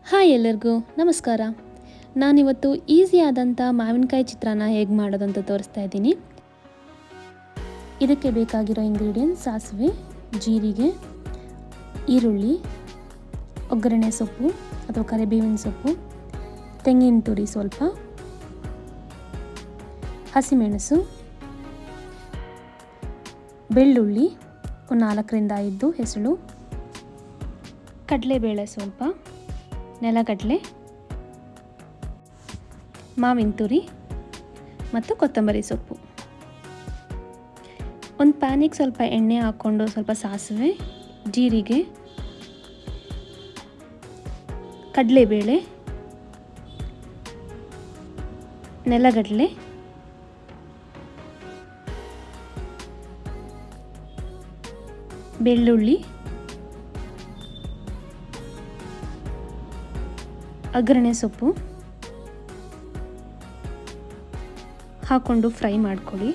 Hi ಎಲ್ಲರಿಗೂ ನಮಸ್ಕಾರ. ನಾನಿವತ್ತು ಈಸಿಯಾದಂಥ ಮಾವಿನಕಾಯಿ ಚಿತ್ರಾನ್ನ ಹೇಗೆ ಮಾಡೋದಂತ ತೋರಿಸ್ತಾ ಇದ್ದೀನಿ. ಇದಕ್ಕೆ ಬೇಕಾಗಿರೋ ಇಂಗ್ರೀಡಿಯೆಂಟ್ಸ್ ಸಾಸಿವೆ, ಜೀರಿಗೆ, ಈರುಳ್ಳಿ, ಒಗ್ಗರಣೆ ಸೊಪ್ಪು ಅಥವಾ ಕರಿಬೇವಿನ ಸೊಪ್ಪು, ತೆಂಗಿನ ತುರಿ ಸ್ವಲ್ಪ, ಹಸಿಮೆಣಸು, ಬೆಳ್ಳುಳ್ಳಿ ಒಂದು 4ರಿಂದ 5 ಹೆಸಳು, ಕಡಲೆಬೇಳೆ ಸ್ವಲ್ಪ, ನೆಲಗಡಲೆ, ಮಾವಿನ ತುರಿ ಮತ್ತು ಕೊತ್ತಂಬರಿ ಸೊಪ್ಪು. ಒಂದು ಪ್ಯಾನಿಗೆ ಸ್ವಲ್ಪ ಎಣ್ಣೆ ಹಾಕ್ಕೊಂಡು ಸ್ವಲ್ಪ ಸಾಸಿವೆ, ಜೀರಿಗೆ, ಕಡಲೆಬೇಳೆ, ನೆಲಗಡಲೆ, ಬೆಳ್ಳುಳ್ಳಿ, ಒಗ್ಗರಣೆ ಸೊಪ್ಪು ಹಾಕ್ಕೊಂಡು ಫ್ರೈ ಮಾಡ್ಕೊಳ್ಳಿ.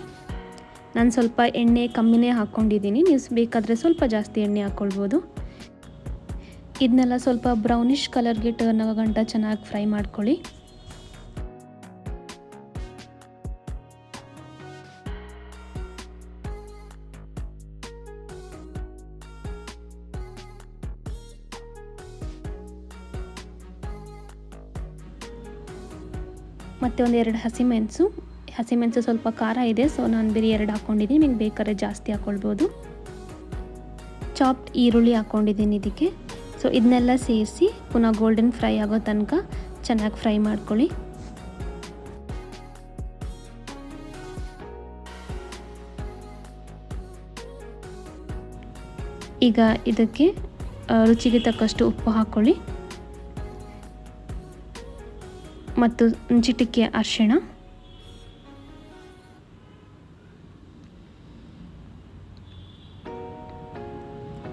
ನಾನು ಸ್ವಲ್ಪ ಎಣ್ಣೆ ಕಮ್ಮಿನೇ ಹಾಕ್ಕೊಂಡಿದ್ದೀನಿ, ನೀವು ಬೇಕಾದರೆ ಸ್ವಲ್ಪ ಜಾಸ್ತಿ ಎಣ್ಣೆ ಹಾಕ್ಕೊಳ್ಬೋದು. ಇದನ್ನೆಲ್ಲ ಸ್ವಲ್ಪ ಬ್ರೌನಿಷ್ ಕಲರ್ಗೆ ಟರ್ನ್ ಆಗೋ ಗಂಟ ಚೆನ್ನಾಗಿ ಫ್ರೈ ಮಾಡ್ಕೊಳ್ಳಿ. ಮತ್ತು ಒಂದು 2 ಹಸಿಮೆಣಸು ಸ್ವಲ್ಪ ಖಾರ ಇದೆ, ಸೊ ನಾನು ಬರೀ 2 ಹಾಕ್ಕೊಂಡಿದ್ದೀನಿ. ನಿಮಗೆ ಬೇಕಾದ್ರೆ ಜಾಸ್ತಿ ಹಾಕ್ಕೊಳ್ಬೋದು. ಚಾಪ್ಡ್ ಈರುಳ್ಳಿ ಹಾಕ್ಕೊಂಡಿದ್ದೀನಿ ಇದಕ್ಕೆ. ಸೊ ಇದನ್ನೆಲ್ಲ ಸೇರಿಸಿ ಪುನಃ ಗೋಲ್ಡನ್ ಫ್ರೈ ಆಗೋ ತನಕ ಚೆನ್ನಾಗಿ ಫ್ರೈ ಮಾಡ್ಕೊಳ್ಳಿ. ಈಗ ಇದಕ್ಕೆ ರುಚಿಗೆ ತಕ್ಕಷ್ಟು ಉಪ್ಪು ಹಾಕ್ಕೊಳ್ಳಿ ಮತ್ತು ಚಿಟಿಕೆ ಅರಿಶಿಣ,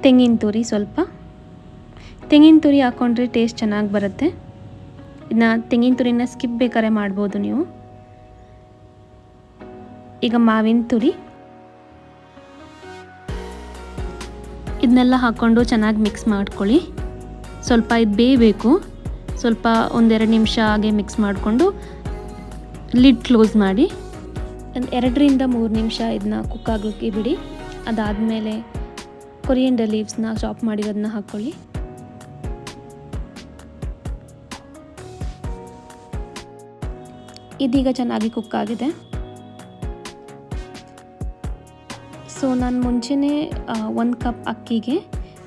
ತೆಂಗಿನ ತುರಿ ಸ್ವಲ್ಪ. ತೆಂಗಿನ ತುರಿ ಹಾಕ್ಕೊಂಡ್ರೆ ಟೇಸ್ಟ್ ಚೆನ್ನಾಗಿ ಬರುತ್ತೆ. ಇದನ್ನ ತೆಂಗಿನ ತುರಿನ ಸ್ಕಿಪ್ ಬೇಕಾದ್ರೆ ಮಾಡ್ಬೋದು ನೀವು. ಈಗ ಮಾವಿನ ತುರಿ ಇದನ್ನೆಲ್ಲ ಹಾಕ್ಕೊಂಡು ಚೆನ್ನಾಗಿ ಮಿಕ್ಸ್ ಮಾಡ್ಕೊಳ್ಳಿ. ಸ್ವಲ್ಪ ಇದು ಬೇಯಬೇಕು. ಸ್ವಲ್ಪ 1-2 ನಿಮಿಷ ಹಾಗೆ ಮಿಕ್ಸ್ ಮಾಡಿಕೊಂಡು ಲಿಡ್ ಕ್ಲೋಸ್ ಮಾಡಿ ಒಂದು 2ರಿಂದ 3 ನಿಮಿಷ ಇದನ್ನ ಕುಕ್ ಆಗೋಕ್ಕೆ ಬಿಡಿ. ಅದಾದಮೇಲೆ ಕೊರಿಯಂಡರ್ ಲೀವ್ಸ್ನ ಚಾಪ್ ಮಾಡಿರೋದನ್ನ ಹಾಕ್ಕೊಳ್ಳಿ. ಇದೀಗ ಚೆನ್ನಾಗಿ ಕುಕ್ ಆಗಿದೆ. ಸೊ ನಾನು ಮುಂಚೆನೇ 1 ಕಪ್ ಅಕ್ಕಿಗೆ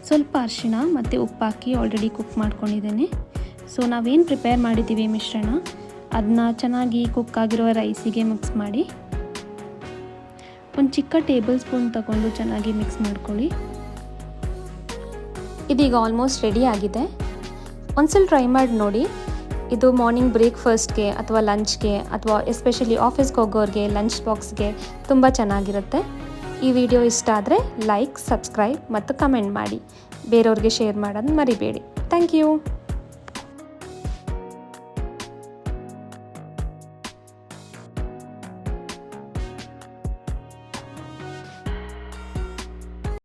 ಸ್ವಲ್ಪ ಅರಿಶಿಣ ಮತ್ತು ಉಪ್ಪು ಹಾಕಿ ಆಲ್ರೆಡಿ ಕುಕ್ ಮಾಡ್ಕೊಂಡಿದ್ದೇನೆ. ಸೊ ನಾವೇನು ಪ್ರಿಪೇರ್ ಮಾಡಿದ್ದೀವಿ ಮಿಶ್ರಣ, ಅದನ್ನ ಚೆನ್ನಾಗಿ ಕುಕ್ ಆಗಿರೋ ರೈಸಿಗೆ ಮಿಕ್ಸ್ ಮಾಡಿ ಒಂದು ಚಿಕ್ಕ ಟೇಬಲ್ ಸ್ಪೂನ್ ತಗೊಂಡು ಚೆನ್ನಾಗಿ ಮಿಕ್ಸ್ ಮಾಡ್ಕೊಳ್ಳಿ. ಇದೀಗ ಆಲ್ಮೋಸ್ಟ್ ರೆಡಿ ಆಗಿದೆ. ಒಂದ್ಸಲ ಟ್ರೈ ಮಾಡಿ ನೋಡಿ. ಇದು ಮಾರ್ನಿಂಗ್ ಬ್ರೇಕ್ಫಾಸ್ಟ್ಗೆ ಅಥವಾ ಲಂಚ್ಗೆ ಅಥವಾ ಎಸ್ಪೆಷಲಿ ಆಫೀಸ್ಗೆ ಹೋಗೋರಿಗೆ ಲಂಚ್ ಬಾಕ್ಸ್ಗೆ ತುಂಬ ಚೆನ್ನಾಗಿರುತ್ತೆ. ಈ ವಿಡಿಯೋ ಇಷ್ಟ ಆದರೆ ಲೈಕ್, ಸಬ್ಸ್ಕ್ರೈಬ್ ಮತ್ತು ಕಮೆಂಟ್ ಮಾಡಿ. ಬೇರೆಯವ್ರಿಗೆ ಶೇರ್ ಮಾಡೋದು ಮರಿಬೇಡಿ. Thank you.